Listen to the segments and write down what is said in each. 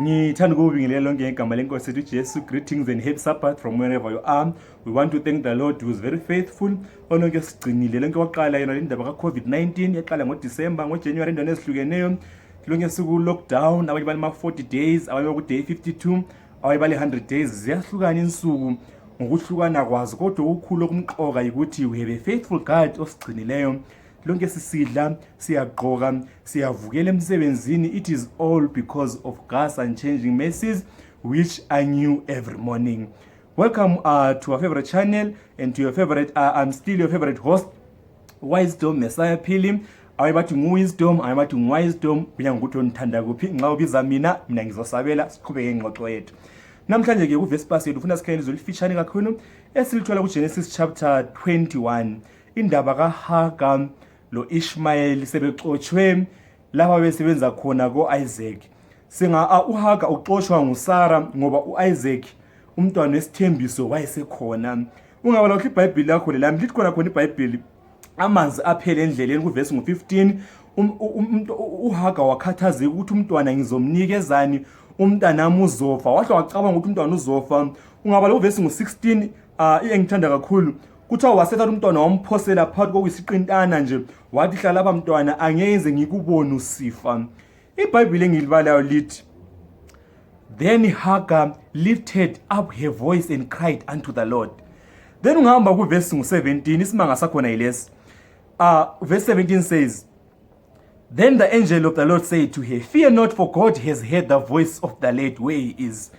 Ngithanda ukubingelela lonke igama lenkosi ethu Jesu. Greetings and happy Sabbath from wherever you are. We want to thank the Lord who is very faithful. Onke sigcinile lonke waqala yena indaba ka-COVID-19 yaqala ngoDisemba, ngoJanuary indaba ezihlukeneyo. Lonke siku lockdown, abanye bali 40 days, abanye ku day 52, abanye bali 100 days. Ziyahlukana insuku ngokuhlukana kwazo, kodwa ukukhulu okumqoka ukuthi we have a faithful God osigcinileyo. Lonke sisidla, siyagqoka, siyavukela emsebenzini. It is all because of God's unchanging mercies which are new every morning. Welcome to our favorite channel and to your favorite I'm still your favorite host, Wisdom Messiah Phili. Ayibathi nguwisdom, ayibathi nguwisdom, kuya ngokuthi onithanda kuphi. Nxa ubiza mina ngizosabela siqhubeke ngengxoxo yethu. Namhlanje ke kuVespers yethu ufuna sikhanye izolifishane kakhulu esilithola kuGenesis chapter 21. Indaba kaHagar lo Ishmael sebexoxwe lapha besebenza khona koIsaac. Singa uHagar uxoxwa nguSara ngoba uIsaac umntwana wesithembiso wayesekhona. Ungabala iBhayibheli lakho lami lithi khona iBhayibheli amanzi aphele endleleni kuverse 15. uHagar wakhathazeka ukuthi umntwana ngizomnikezani, umntanami uzofa. Wahle wacabanga ukuthi umntwana uzofa. Ungabala kuverse 16 engithanda kakhulu, kuthiwa wasethatha umntwana wamphosela phakathi kokuyisiqintana nje, wathi hlala lapha mntwana, angeze ngikubone usifa. iBhayibheli engilibalayo lithi, then Hagar lifted up her voice and cried unto the Lord. Then ungahamba kuverse 17, isimanga sakhona yilesi. Verse 17 says, then the angel of the Lord said to her, fear not, for God has heard the voice of the lad where he is.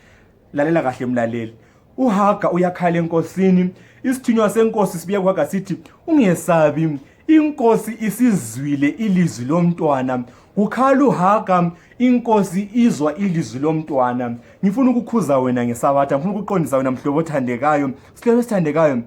Lalela kahle mlaleli. uHagar uyakhala enkosini. Isithunywa senkosi sibiya kuHagar sithi, ungesabi, inkosi isizwile ilizwi lomntwana. Kukhala uHagar, inkosi izwa ilizwi lomntwana. Ngifuna ukukhuza wena ngesabatha, ngifuna ukuqondisa wena mhlobo othandekayo, sihlobo esithandekayo.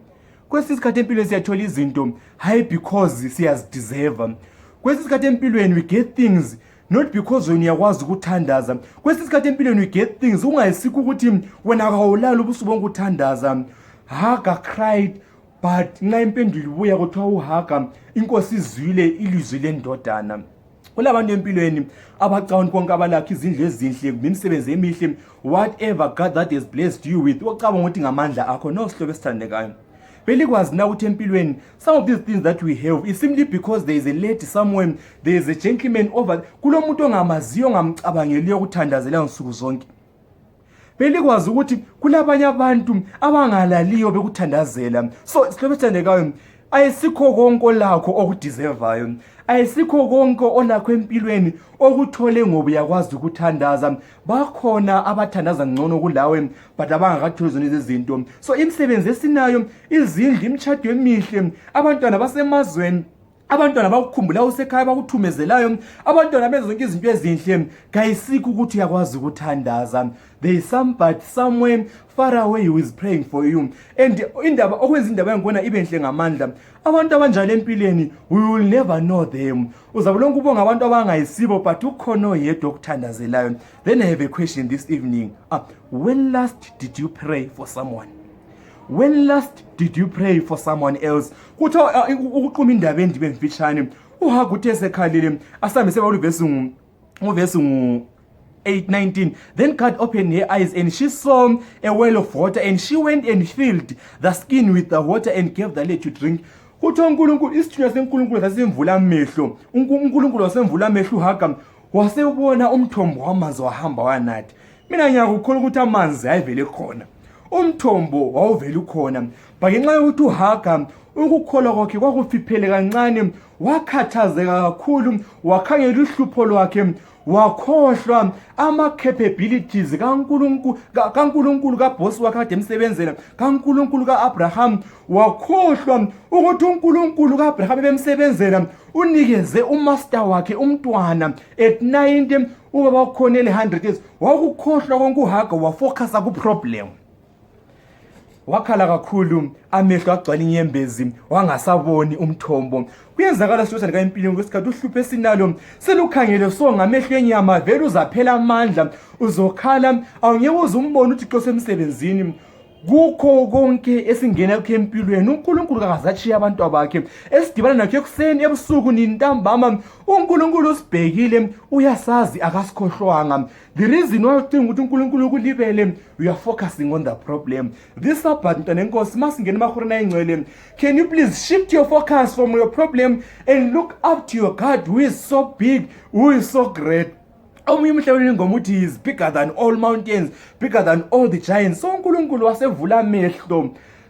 Kwesinye isikhathi empilweni siyathola izinto hayi because siyazideserve. Kwesinye isikhathi empilweni we get things not because wena uyakwazi ukuthandaza. Kwesinye isikhathi empilweni we get things ungayisikho ukuthi wena akawulala ubusuku bonke uthandaza. Hagar cried, but nxa impendulo ibuya kuthiwa uHagar inkosi izwile ilizwi lendodana. Kulabantu empilweni abacabanga konke abalakho, izindlu ezinhle, imisebenzi emihle, whatever God that has blessed you with, ocabanga ukuthi ngamandla akho. No, sihlobo esithandekayo, belikwazi na ukuthi empilweni some of these things that we have is simply because there is a lady somewhere, there is a gentleman over, kulomuntu ongamaziyo ongamcabangeliyo ukuthandazela nsuku zonke. Belikwazi ukuthi kulabanye abantu abangalaliyo bekuthandazela. So sihlobo esithandekayo, ayisikho konke olakho okudeservayo, ayisikho konke olakho empilweni okuthole ngoba uyakwazi ukuthandaza. Bakhona abathandaza ngcono kulawe but abangakatholi zona izinto. So imisebenzi esinayo, izindlu, imtshado emihle, abantwana basemazweni, abantwana bakukhumbula usekhaya bakuthumezelayo, abantwana benza zonke izinto ezinhle, kayisikho ukuthi uyakwazi ukuthandaza. There is somebody somewhere far away who is praying for you. And indaba okwenza indaba ngibona ibe enhle ngamandla, abantu abanjalo empilweni we will never know them. Uzabulonke ubonga abantu abangayisibo but ukhona oyedwa okuthandazelayo. Then I have a question this evening. When last did you pray for someone? When last did you pray for someone else? Kuthiwa ukuqhuma indaba endibe mfitshane, uHagar uthe sekhalile asambe seba uverse 8:19. Then God opened her eyes and she saw a well of water, and she went and filled the skin with the water and gave the lad to drink. Kuthiwa uNkulunkulu, isithunywa seNkulunkulu sasemvula amehlo. uNkulunkulu wasemvula amehlo uHagar, wasebona umthombo wamanzi wahamba wanatha. Mina ngiyakukholwa ukuthi amanzi ayivele khona, umthombo wawuvela ukhona, but ngenxa yokuthi uHagar ukukholwa kwakhe kwakufiphele kancane, wakhathazeka kakhulu, wakhangela uhlupho lwakhe, wakhohlwa ama-capabilities kaNkulunkulu kabosi wakhe kade emsebenzela, kaNkulunkulu ka-Abraham. Wakhohlwa ukuthi uNkulunkulu ka-Abraham ebemsebenzela unikeze umaster wakhe umntwana at 90, ubaba wakhonele 100 years. Wakukhohlwa konke uHagar, wafocusa ku-problem. Wakhala kakhulu, amehlo agcwala inyembezi, wangasaboni umthombo. Kuyenzakala situation kaempilweni kwesikhathi uhlupho esinalo selukhangele so ngamehlo enyama, vele uzaphela amandla, uzokhala, awungeke uzumbone uThixo semsebenzini. kukho konke esingena kukho empilweni uNkulunkulu akazachiya abantu abakhe esidibana nakho ekuseni ebusuku nintambama uNkulunkulu usibhekile uyasazi akasikhohlwanga. The reason why ucinga ukuthi uNkulunkulu ukulibele, you are focusing on the problem. This Sabbath mntana enkosi masingena emahoreni ayingcwele, can you please shift your focus from your problem and look up to your God who is so big, who is so great. Omunye umhlabeni ngomuthi is bigger than all mountains, bigger than all the giants. So uNkulunkulu wasevula amehlo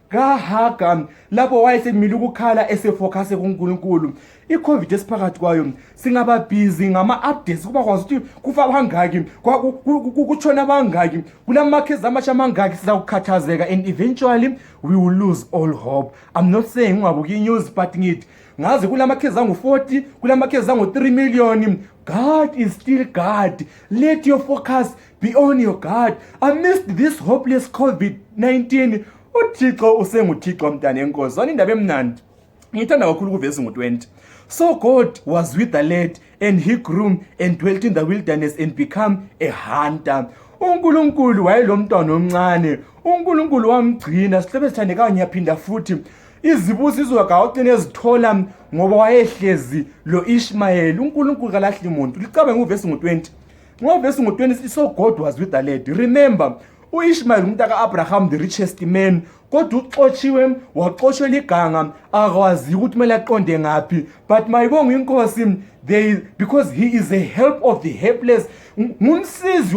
kaHaga lapho wayesemile ukukhala esefocus kuNkulunkulu. iCovid esiphakathi kwayo singaba busy ngama-updates kuba kwazi ukuthi kufa abangaki, kutshona abangaki, kulamakhezi amasha amangaki, sizakukhathazeka and eventually we will lose all hope. I'm not saying ungabuki i-news but ngithi ngazi kulamakhezi angu-40, kulamakhezi angu-3 million. God is still God. Let your focus be on your God. Amidst this hopeless COVID-19, uThixo usenguThixo mntana enkosi. Indaba emnandi ngithanda kakhulu kuvesi ngo-20. So God was with the lad and he grew and dwelt in the wilderness and became a hunter. uNkulunkulu wayelo mntwana omncane, uNkulunkulu wamgcina. Sihlebe sithandekayo ngiyaphinda futhi izibusiso kawucine ezithola ngoba wayehlezi lo Ishmael. uNkulunkulu kalahli umuntu. Licabanga uvesi ngo-20. Ngovesi ngo-20 so God was with the lad. Remember uIshmael umntaka Abraham, the richest man, kodwa uxotshiwe waxotshelwa iganga akwazi ukuthi kumele aqonde ngaphi. But mayibonga inkosi, because he is a help of the helpless, ngumsizi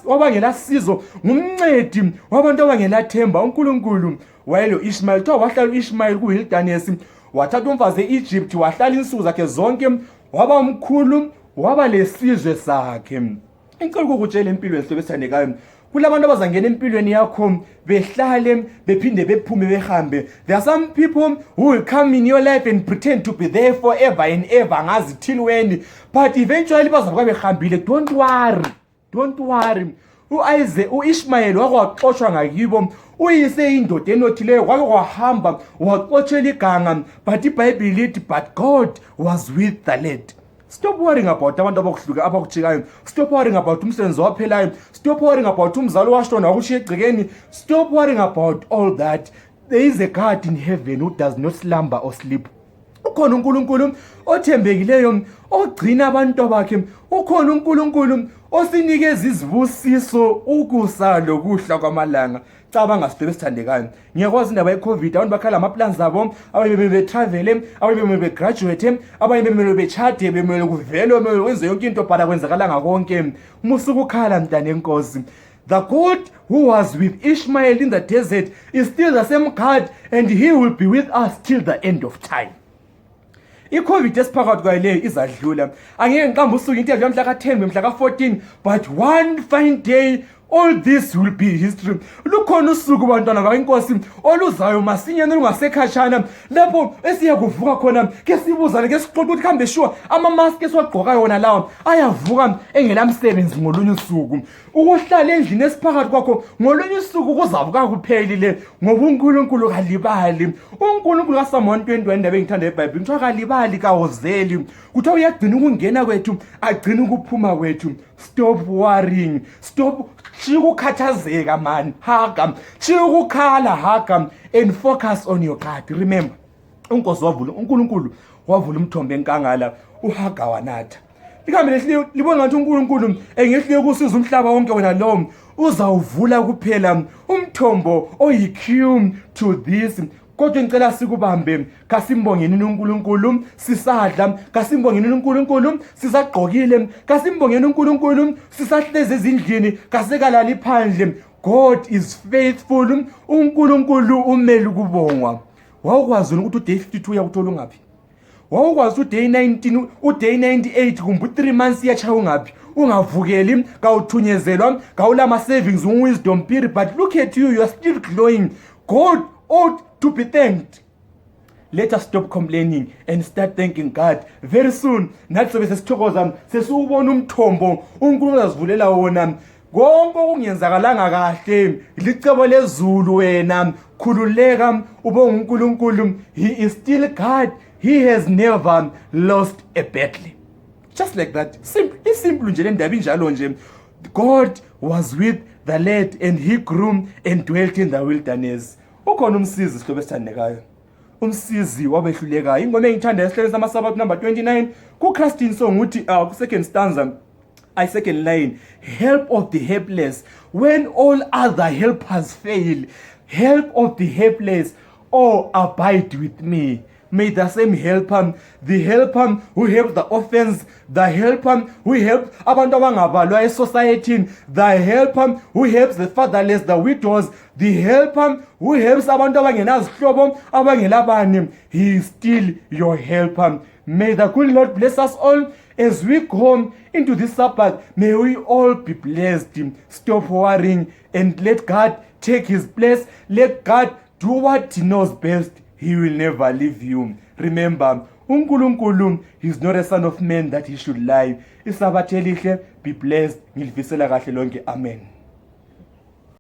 wabangela sizo, ngumncedi wabantu abangela themba. uNkulunkulu wayelo Ishmael to wahlala uIshmael kuwilderness, wathatha umfazi eEgypt, wahlala insuku zakhe zonke, waba mkhulu, waba lesizwe sakhe. Inkulunkulu ukutshela empilweni sihlebe sithandekayo, kulabantu abazangena empilweni yakho behlale bephinde bephume behambe. There are some people who will come in your life and pretend to be there forever and ever, ngazi till when, but eventually bazakuba behambile. Don't worry. uIshmael wakwaxoshwa ngakibo, uyise indoda enothileyo, kwake kwahamba waxotshela iganga, but iBhayibheli lithi but God was with the lad. Stop worrying about abantu abakuhluka abakujikayo. Stop worrying about umsebenzi waphelayo. Stop worrying about umzalo washona wakushiya egcekeni. Stop worrying about all that. There is a God in heaven who does not slumber or sleep. Ukhona uNkulunkulu othembekileyo ogcina abantu bakhe. Ukhona uNkulunkulu osinikeza izibusiso, ukusa lokuhla kwamalanga. Cabanga sihlebe sithandekayo, ngiyakwazi indaba yeCovid abantu bakhala ama-plans abo, abanye bemele betravele, abanye bemele begraduate, abanye bemele bechade, bemele kuvele, bemele wenze yonke into but akwenzakalanga konke. Musuku ukhala mntana enkosi. The God who was with Ishmael in the desert is still the same God, and he will be with us till the end of time. iCovid esiphakathi kwayo leyo izadlula. Angeke ngiqambe usuku into yamhla ka-10 bemhla ka-14, but one fine day all this will be history. Lukhona usuku bantwana bakinkosi oluzayo masinyane lungasekhashana, lapho esiya kuvuka khona ke sibuzane ke sixoxa ukuthi kambe sure ama-mask esiwagqokayo wona lawo ayavuka engelamsebenzi ngolunye usuku. Ukuhlala endlini esiphakathi kwakho ngolunye usuku kuzavuka kuphelile ngoba uNkulunkulu kalibali. uNkulunkulu kaSamu 1:21 indaba engithanda eBhayibheli kuthiwa kalibali kawuzeli, kuthiwa uyagcina ukungena kwethu agcina ukuphuma kwethu. Stop worrying, stop ukukhathazeka man, Haga, ukukhala Haga, and focus on your God. Remember, uNkulunkulu wavula umthombo enkangala, uHaga wanatha. Likambe libona ngathi uNkulunkulu engehlike kusiza umhlaba wonke wena lo uzawuvula kuphela umthombo oyiq to this. Kodwa ngicela sikubambe, kasimbongeni uNkulunkulu sisadla, kasimbongeni uNkulunkulu sisagqokile, kasimbongeni uNkulunkulu sisahleze ezindlini, kasekalali phandle. God is faithful. uNkulunkulu umele ukubongwa. Wawukwazi ukuthi uday 52 yakuthola ngaphi? Wawukwazi uday 19, uday 98 kumbe 3 months yachaya ngaphi? Ungavukeli, kawuthunyezelwa, kawulama savings, wisdom period, but look at you, you are still glowing. God ought to be thanked. Let us stop complaining and start thanking God. Very soon, nathi sobe sesithokoza, sesiubona umthombo uNkulunkulu azivulela wona. Konke okungenzakalanga kahle licebo lezulu wena, khululeka ubonga uNkulunkulu. He is still God. He has never lost a battle. Just like that. Simple nje le ndaba injalo nje. God was with the lad and he grew and dwelt in the wilderness. Ukhona umsizi sihlobo esithandekayo. Umsizi wabehlulekayo. Ingoma engithanda esihlelo samaSabatha number 29 kuChristine song uthi ku-second stanza second line, help of the helpless when all other helpers fail. Help of the helpless, oh abide with me. May the same helper, the helper who helps the orphans, the helper who helps abantu abangabalwa esociety, the helper who helps the fatherless, the widows, the helper who helps abantu abangenazihlobo, abangelabani, he is still your helper. May the good Lord bless us all as we go into this Sabbath. May we all be blessed. Stop worrying and let God take his place. Let God do what he knows best. He will never leave you. Remember, uNkulunkulu is not a son of man that he should lie. Isabatha elihle, be blessed. Ngilifisela kahle lonke. Amen.